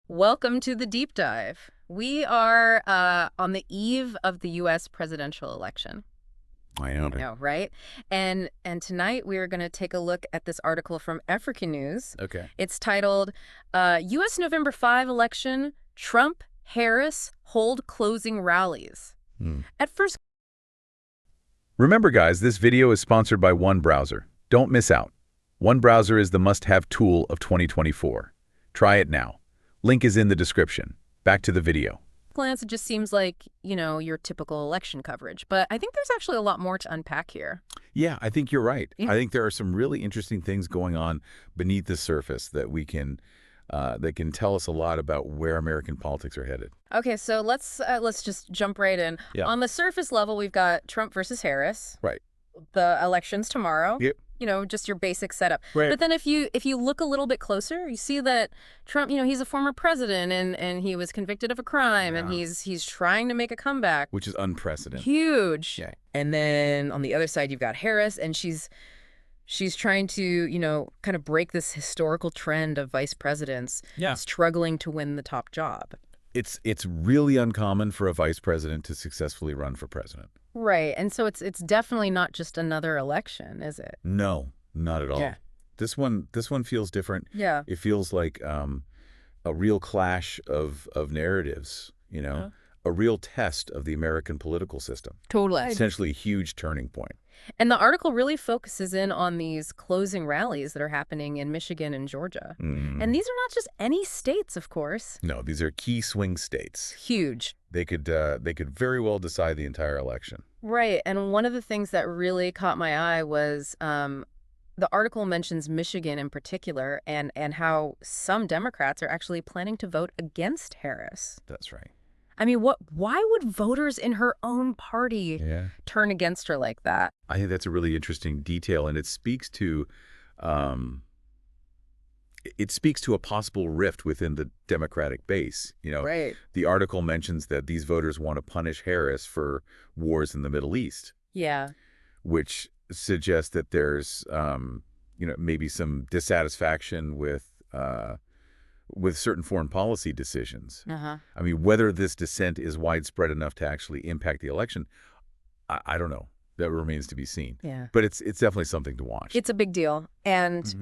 Welcome to the deep dive. We are on the eve of the U.S. presidential election. I know. I know, right? And tonight we are going to take a look at this article from African News. Okay. It's titled U.S. November 5 election, Trump, Harris hold closing rallies. At first, Remember, guys, this video is sponsored by One Browser. Don't miss out. One Browser is the must-have tool of 2024. Try it now. Link is in the description. Back to the video. glance, it just seems like, your typical election coverage. But I think there's actually a lot more to unpack here. Yeah, I think you're right. Yeah. I think there are some really interesting things going on beneath the surface that that can tell us a lot about where American politics are headed. Okay, so let's just jump right in. Yeah. On the surface level, we've got Trump versus Harris. Right. The election's tomorrow. Yep. Just your basic setup. Right. But then if you look a little bit closer, you see that Trump, he's a former president and he was convicted of a crime and he's trying to make a comeback. Which is unprecedented. Huge. Yeah. And then on the other side, you've got Harris, and she's trying to, kind of break this historical trend of vice presidents struggling to win the top job. It's really uncommon for a vice president to successfully run for president. Right. And so it's definitely not just another election, is it? No, not at all. Yeah. This one feels different. Yeah. It feels like a real clash of narratives, a real test of the American political system. Totally. Essentially a huge turning point. And the article really focuses in on these closing rallies that are happening in Michigan and Georgia. And these are not just any states, of course. No, these are key swing states. Huge. They could very well decide the entire election. Right. And one of the things that really caught my eye was the article mentions Michigan in particular and how some Democrats are actually planning to vote against Harris. That's right. I mean, why would voters in her own party turn against her like that? I think that's a really interesting detail, and it speaks to a possible rift within the Democratic base. Right. The article mentions that these voters want to punish Harris for wars in the Middle East. Yeah. Which suggests that there's maybe some dissatisfaction with certain foreign policy decisions. Uh-huh. I mean, whether this dissent is widespread enough to actually impact the election, I don't know. That remains to be seen. Yeah. But it's definitely something to watch. It's a big deal. And,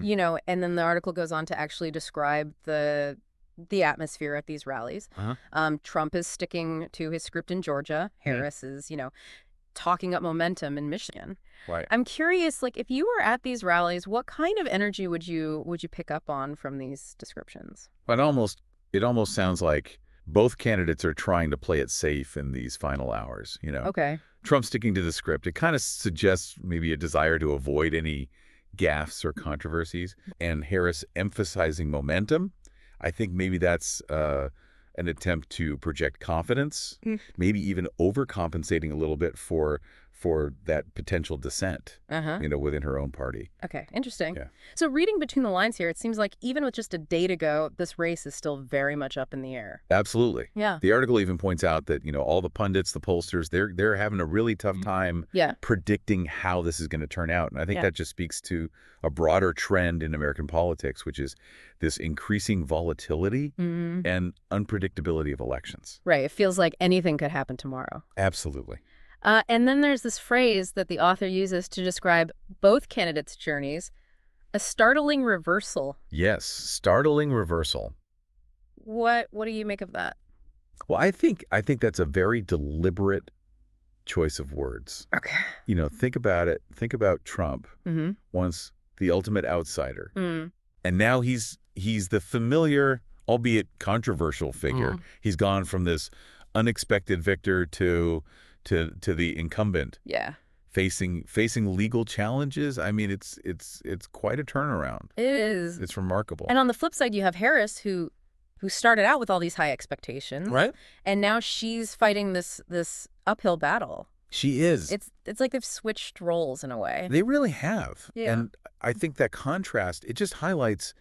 and then the article goes on to actually describe the atmosphere at these rallies. Trump is sticking to his script in Georgia. Harris is, talking up momentum in Michigan. Right. I'm curious, if you were at these rallies, what kind of energy would you pick up on from these descriptions? It almost sounds like both candidates are trying to play it safe in these final hours. Okay. Trump sticking to the script. It kind of suggests maybe a desire to avoid any gaffes or controversies, and Harris emphasizing momentum. I think maybe that's an attempt to project confidence, maybe even overcompensating a little bit for that potential dissent, within her own party. Okay, interesting. Yeah. So reading between the lines here, it seems like even with just a day to go, this race is still very much up in the air. Absolutely. Yeah. The article even points out that, all the pundits, the pollsters, they're having a really tough time predicting how this is going to turn out. And I think that just speaks to a broader trend in American politics, which is this increasing volatility and unpredictability of elections. Right. It feels like anything could happen tomorrow. Absolutely. And then there's this phrase that the author uses to describe both candidates' journeys, a startling reversal. Yes, startling reversal. What do you make of that? Well, I think that's a very deliberate choice of words. Okay. Think about it. Think about Trump, once the ultimate outsider. And now he's the familiar, albeit controversial figure. He's gone from this unexpected victor to the incumbent. Yeah. Facing legal challenges. I mean, it's quite a turnaround. It is. It's remarkable. And on the flip side, you have Harris, who started out with all these high expectations. Right. And now she's fighting this uphill battle. She is. It's like they've switched roles in a way. They really have. Yeah. And I think that contrast, it just highlights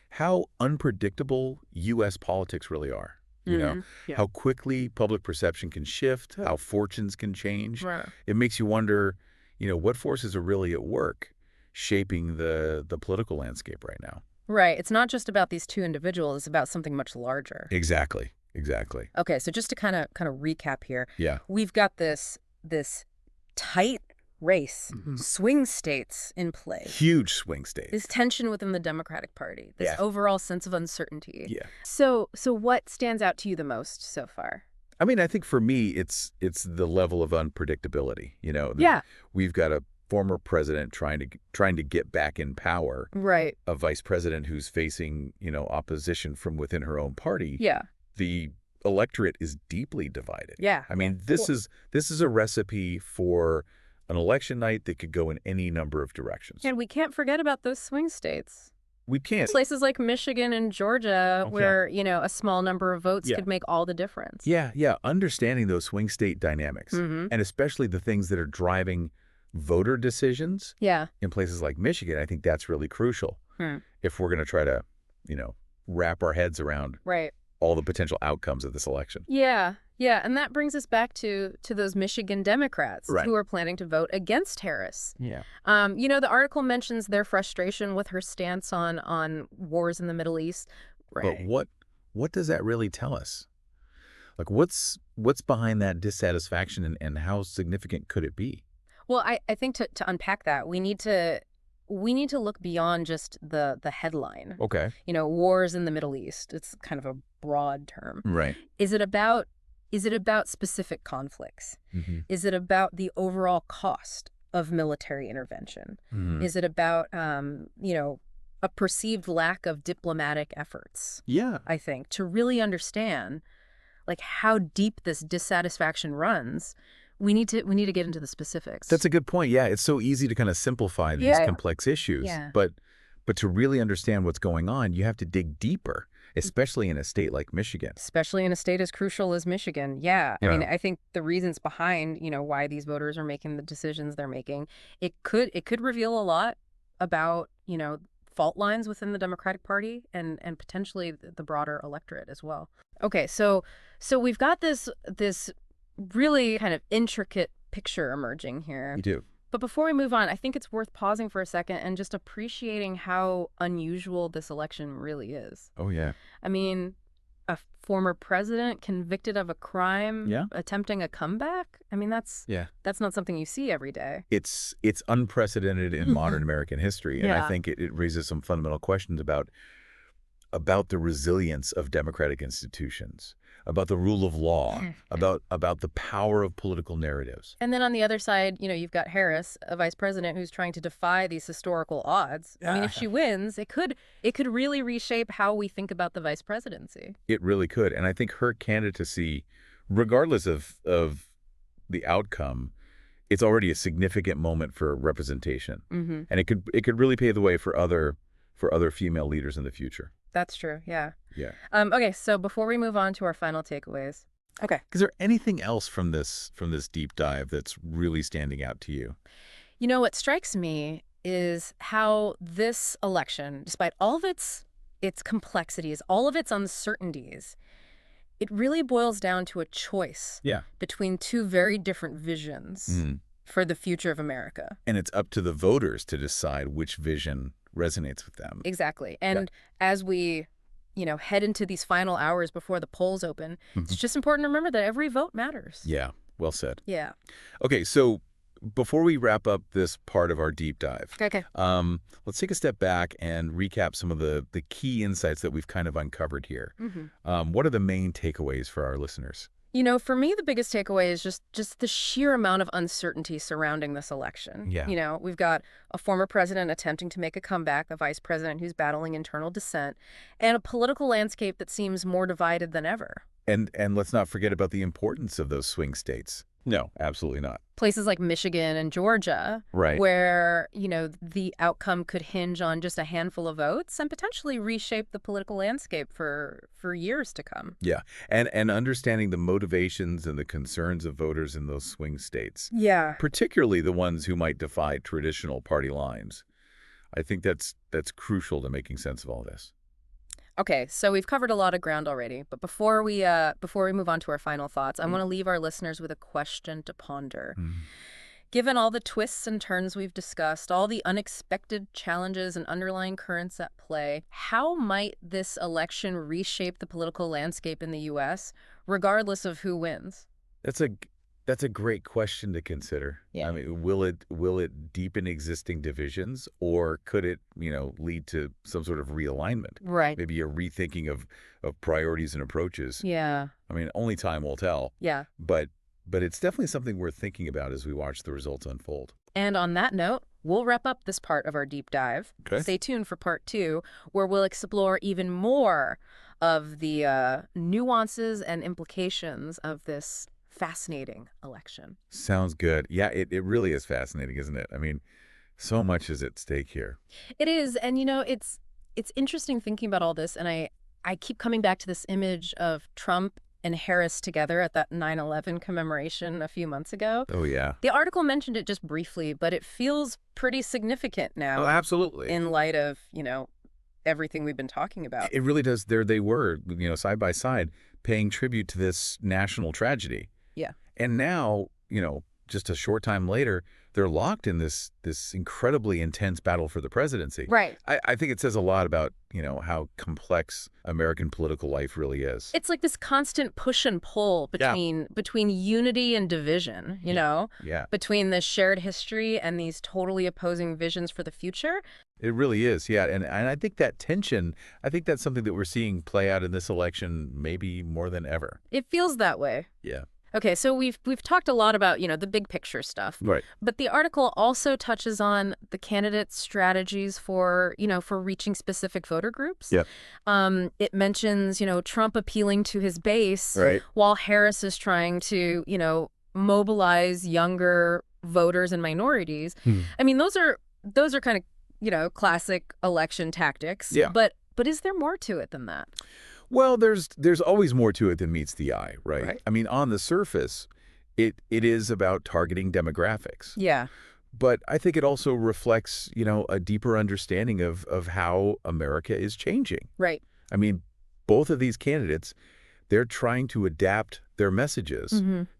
how unpredictable U.S. politics really are. How quickly public perception can shift, how fortunes can change. Right. It makes you wonder, what forces are really at work shaping the political landscape right now. Right. It's not just about these two individuals. It's about something much larger. Exactly. Exactly. Okay, so just to kind of recap here, Yeah. we've got this tight race, swing states in play. Huge swing states. This tension within the Democratic Party, this overall sense of uncertainty. Yeah. So what stands out to you the most so far? I mean, I think for me, it's the level of unpredictability. Yeah. We've got a former president trying to get back in power. Right. A vice president who's facing, opposition from within her own party. Yeah. The electorate is deeply divided. Yeah. I mean, this is a recipe for an election night that could go in any number of directions. And we can't forget about those swing states. We can't. Places like Michigan and Georgia where, a small number of votes could make all the difference. Yeah, yeah. Understanding those swing state dynamics, and especially the things that are driving voter decisions in places like Michigan, I think that's really crucial if we're going to try to, wrap our heads around all the potential outcomes of this election. Yeah. Yeah, and that brings us back to those Michigan Democrats who are planning to vote against Harris. Yeah. The article mentions their frustration with her stance on wars in the Middle East. But what does that really tell us? Like, what's behind that dissatisfaction, and how significant could it be? Well, I think to unpack that, we need to look beyond just the headline. Okay. Wars in the Middle East. It's kind of a broad term. Right. Is it about specific conflicts? Is it about the overall cost of military intervention? Is it about, a perceived lack of diplomatic efforts? Yeah. I think to really understand, like, how deep this dissatisfaction runs, we need to get into the specifics. That's a good point. Yeah, it's so easy to kind of simplify these complex issues. Yeah. But to really understand what's going on, you have to dig deeper, especially in a state like Michigan. Especially in a state as crucial as Michigan. Yeah. I mean, I think the reasons behind, why these voters are making the decisions they're making, it could reveal a lot about, fault lines within the Democratic Party and potentially the broader electorate as well. Okay, so we've got this really kind of intricate picture emerging here. You do. But before we move on, I think it's worth pausing for a second and just appreciating how unusual this election really is. Oh, yeah. I mean, a former president convicted of a crime, attempting a comeback. I mean, that's not something you see every day. It's unprecedented in modern American history, and I think it raises some fundamental questions about the resilience of democratic institutions, about the rule of law, about the power of political narratives. And then on the other side, you've got Harris, a vice president who's trying to defy these historical odds. I mean, if she wins, it could really reshape how we think about the vice presidency. It really could. And I think her candidacy, regardless of the outcome, it's already a significant moment for representation. And it could really pave the way for other female leaders in the future. That's true. Yeah. Yeah. Okay. So before we move on to our final takeaways. Okay. Is there anything else from this deep dive that's really standing out to you? What strikes me is how this election, despite all of its complexities, all of its uncertainties, it really boils down to a choice between two very different visions for the future of America. And it's up to the voters to decide which vision resonates with them. Exactly. And as we, head into these final hours before the polls open, it's just important to remember that every vote matters. Yeah. Well said. Yeah. Okay. So before we wrap up this part of our deep dive, let's take a step back and recap some of the key insights that we've kind of uncovered here. What are the main takeaways for our listeners? For me, the biggest takeaway is just the sheer amount of uncertainty surrounding this election. Yeah. We've got a former president attempting to make a comeback, a vice president who's battling internal dissent, and a political landscape that seems more divided than ever. And let's not forget about the importance of those swing states. No, absolutely not. Places like Michigan and Georgia, where, the outcome could hinge on just a handful of votes and potentially reshape the political landscape for years to come. Yeah. And understanding the motivations and the concerns of voters in those swing states. Yeah. Particularly the ones who might defy traditional party lines. I think that's crucial to making sense of all this. Okay, so we've covered a lot of ground already, but before we move on to our final thoughts, I want to leave our listeners with a question to ponder. Given all the twists and turns we've discussed, all the unexpected challenges and underlying currents at play, how might this election reshape the political landscape in the U.S., regardless of who wins? That's a that's a great question to consider. Yeah. I mean, will it deepen existing divisions, or could it, lead to some sort of realignment? Right. Maybe a rethinking of priorities and approaches. Yeah. I mean, only time will tell. Yeah. But it's definitely something worth thinking about as we watch the results unfold. And on that note, we'll wrap up this part of our deep dive. Okay. Stay tuned for part 2, where we'll explore even more of the nuances and implications of this fascinating election. Sounds good. Yeah, it really is fascinating, isn't it? I mean, so much is at stake here. It is, and it's interesting thinking about all this, and I keep coming back to this image of Trump and Harris together at that 9/11 commemoration a few months ago. Oh, yeah. The article mentioned it just briefly, but it feels pretty significant now Oh, absolutely. in light of, everything we've been talking about. It really does. There they were, side by side, paying tribute to this national tragedy. Yeah. And now, just a short time later, they're locked in this incredibly intense battle for the presidency. Right. I think it says a lot about, how complex American political life really is. It's like this constant push and pull between unity and division, Yeah. between this shared history and these totally opposing visions for the future. It really is, yeah. And I think that tension, I think that's something that we're seeing play out in this election maybe more than ever. It feels that way. Yeah. Okay, so we've talked a lot about, the big picture stuff. Right. But the article also touches on the candidates' strategies for reaching specific voter groups. Yep. It mentions, Trump appealing to his base, Right. while Harris is trying to, mobilize younger voters and minorities. I mean, those are kind of, classic election tactics. Yeah. But is there more to it than that? Well, there's always more to it than meets the eye, right? Right. I mean, on the surface, it is about targeting demographics. Yeah. But I think it also reflects, a deeper understanding of how America is changing. Right. I mean, both of these candidates, they're trying to adapt their messages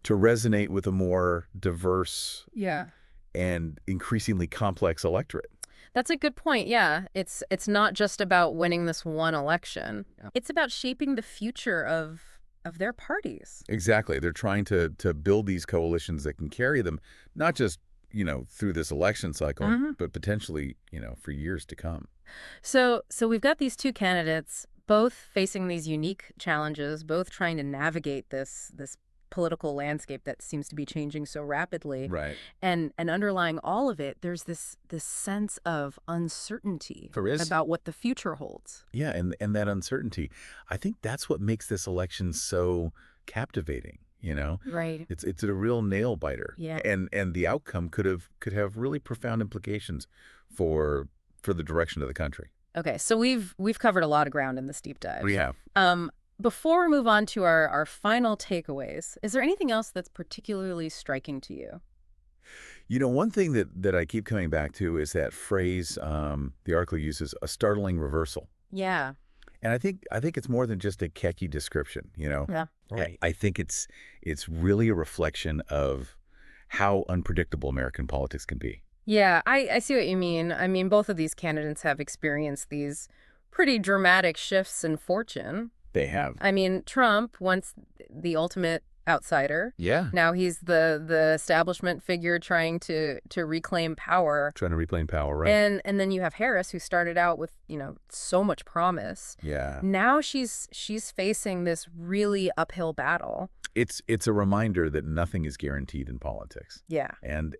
to resonate with a more diverse Yeah. and increasingly complex electorate. That's a good point. Yeah. It's not just about winning this one election. Yeah. It's about shaping the future of their parties. Exactly. They're trying to build these coalitions that can carry them, not just, through this election cycle, but potentially, for years to come. So we've got these two candidates, both facing these unique challenges, both trying to navigate this political landscape that seems to be changing so rapidly. Right. And underlying all of it, there's this sense of uncertainty There is. about what the future holds. Yeah, and that uncertainty, I think that's what makes this election so captivating, Right. It's a real nail biter. Yeah. And the outcome could have really profound implications for the direction of the country. Okay, so we've covered a lot of ground in this deep dive. We have. Before we move on to our final takeaways, is there anything else that's particularly striking to you? One thing that I keep coming back to is that phrase the article uses, a startling reversal. Yeah. And I think it's more than just a catchy description, Yeah. Right. I think it's really a reflection of how unpredictable American politics can be. Yeah, I see what you mean. I mean, both of these candidates have experienced these pretty dramatic shifts in fortune. They have. I mean, Trump, once the ultimate outsider. Yeah. Now he's the establishment figure trying to reclaim power. Trying to reclaim power, right? And then you have Harris, who started out with, so much promise. Yeah. Now she's facing this really uphill battle. It's a reminder that nothing is guaranteed in politics. Yeah. And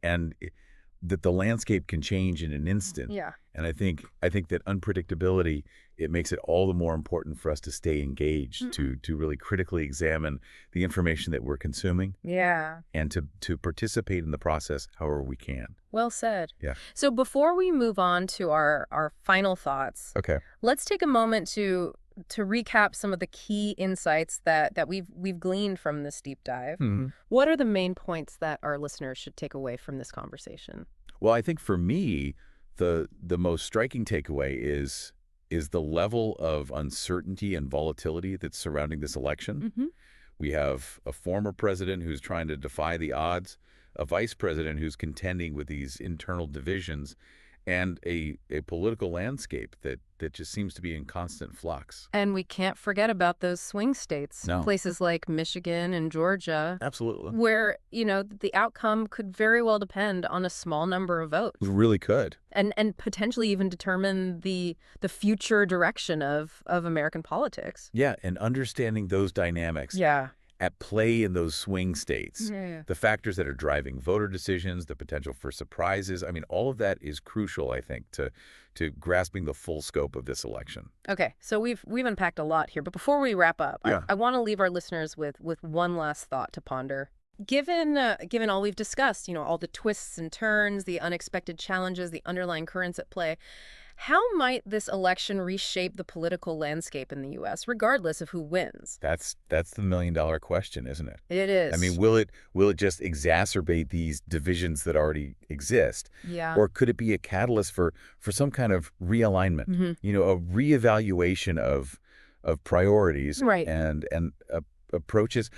that the landscape can change in an instant. Yeah. And I think that unpredictability, it makes it all the more important for us to stay engaged, to really critically examine the information that we're consuming. Yeah. And to participate in the process however we can. Well said. Yeah. So before we move on to our final thoughts, Okay. let's take a moment to recap some of the key insights that we've gleaned from this deep dive. What are the main points that our listeners should take away from this conversation? Well, I think for me, the most striking takeaway is the level of uncertainty and volatility that's surrounding this election. We have a former president who's trying to defy the odds, a vice president who's contending with these internal divisions and a political landscape that just seems to be in constant flux. And we can't forget about those swing states, No. places like Michigan and Georgia, Absolutely. where, the outcome could very well depend on a small number of votes. It really could. And potentially even determine the future direction of American politics. Yeah, and understanding those dynamics Yeah. at play in those swing states, Yeah. the factors that are driving voter decisions, the potential for surprises. I mean, all of that is crucial, I think, to grasping the full scope of this election. Okay, so we've unpacked a lot here, but before we wrap up, Yeah. I want to leave our listeners with one last thought to ponder. Given all we've discussed, all the twists and turns, the unexpected challenges, the underlying currents at play, how might this election reshape the political landscape in the U.S., regardless of who wins? That's the million-dollar question, isn't it? It is. I mean, will it just exacerbate these divisions that already exist? Yeah. Or could it be a catalyst for some kind of realignment? A reevaluation of priorities Right. and approaches.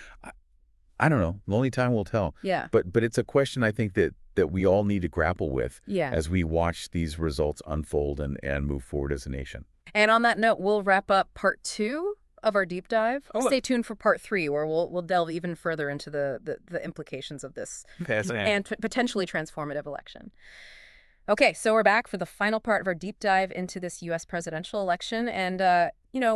I don't know. Only time will tell. Yeah. But it's a question I think that we all need to grapple with Yeah. as we watch these results unfold and move forward as a nation. And on that note, we'll wrap up part 2 of our deep dive. Oh, Stay tuned for part 3, where we'll delve even further into the implications of this and potentially transformative election. Okay, so we're back for the final part of our deep dive into this U.S. presidential election. And,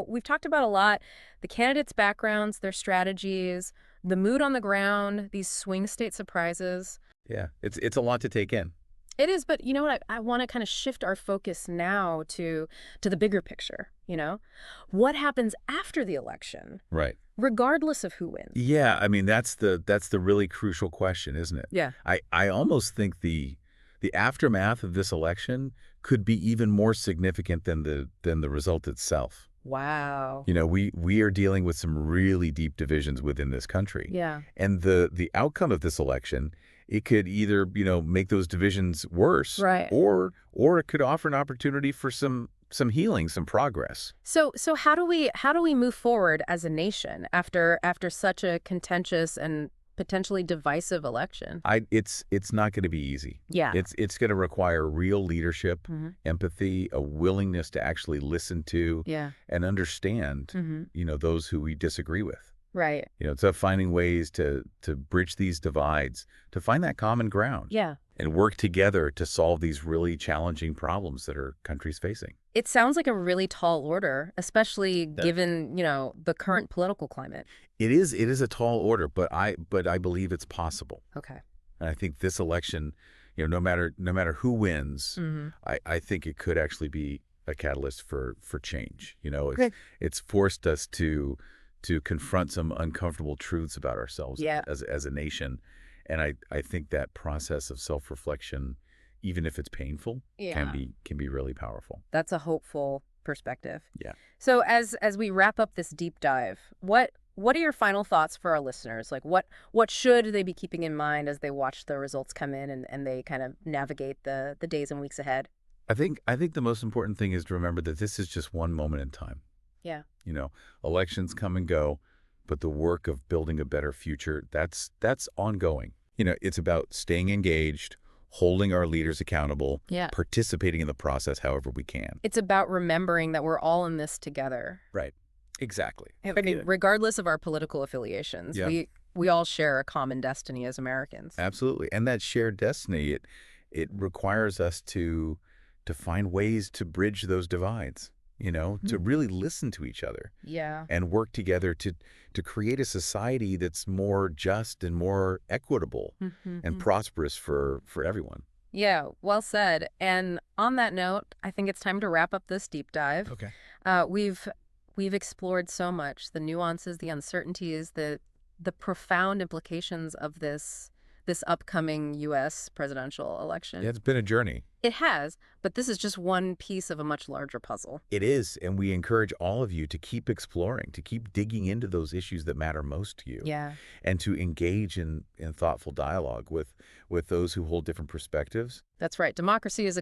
we've talked about a lot, the candidates' backgrounds, their strategies, the mood on the ground, these swing state surprises. Yeah, it's a lot to take in. It is, but you know what? I want to kind of shift our focus now to the bigger picture, What happens after the election? Right. Regardless of who wins. Yeah, I mean, that's the really crucial question, isn't it? Yeah. I almost think the aftermath of this election could be even more significant than the result itself. Wow. We are dealing with some really deep divisions within this country. Yeah. And the outcome of this election, it could either, make those divisions worse, right, or it could offer an opportunity for some healing, some progress. So how do we move forward as a nation after such a contentious and potentially divisive election? It's not going to be easy. Yeah. It's going to require real leadership, empathy, a willingness to actually listen to and understand, those who we disagree with. Right. It's about finding ways to bridge these divides, to find that common ground. Yeah. And work together to solve these really challenging problems that our country's facing. It sounds like a really tall order, especially given, the current political climate. It is a tall order, but I believe it's possible. Okay. And I think this election, no matter who wins, I think it could actually be a catalyst for change. It's forced us to confront some uncomfortable truths about ourselves as a nation. And I think that process of self-reflection, even if it's painful, can be really powerful. That's a hopeful perspective. Yeah. So as we wrap up this deep dive, what are your final thoughts for our listeners? Like what should they be keeping in mind as they watch the results come in and they kind of navigate the days and weeks ahead? I think the most important thing is to remember that this is just one moment in time. Yeah. Elections come and go, but the work of building a better future, that's ongoing. It's about staying engaged, holding our leaders accountable, participating in the process however we can. It's about remembering that we're all in this together. Right. Exactly. I mean, regardless of our political affiliations, we all share a common destiny as Americans. Absolutely. And that shared destiny, it requires us to find ways to bridge those divides. To really listen to each other. Yeah. And work together to create a society that's more just and more equitable and prosperous for everyone. Yeah, well said. And on that note, I think it's time to wrap up this deep dive. Okay. We've explored so much, the nuances, the uncertainties, the profound implications of this upcoming U.S. presidential election. Yeah, it's been a journey. It has, but this is just one piece of a much larger puzzle. It is, and we encourage all of you to keep exploring, to keep digging into those issues that matter most to you. Yeah. And to engage in thoughtful dialogue with those who hold different perspectives. That's right. Democracy is a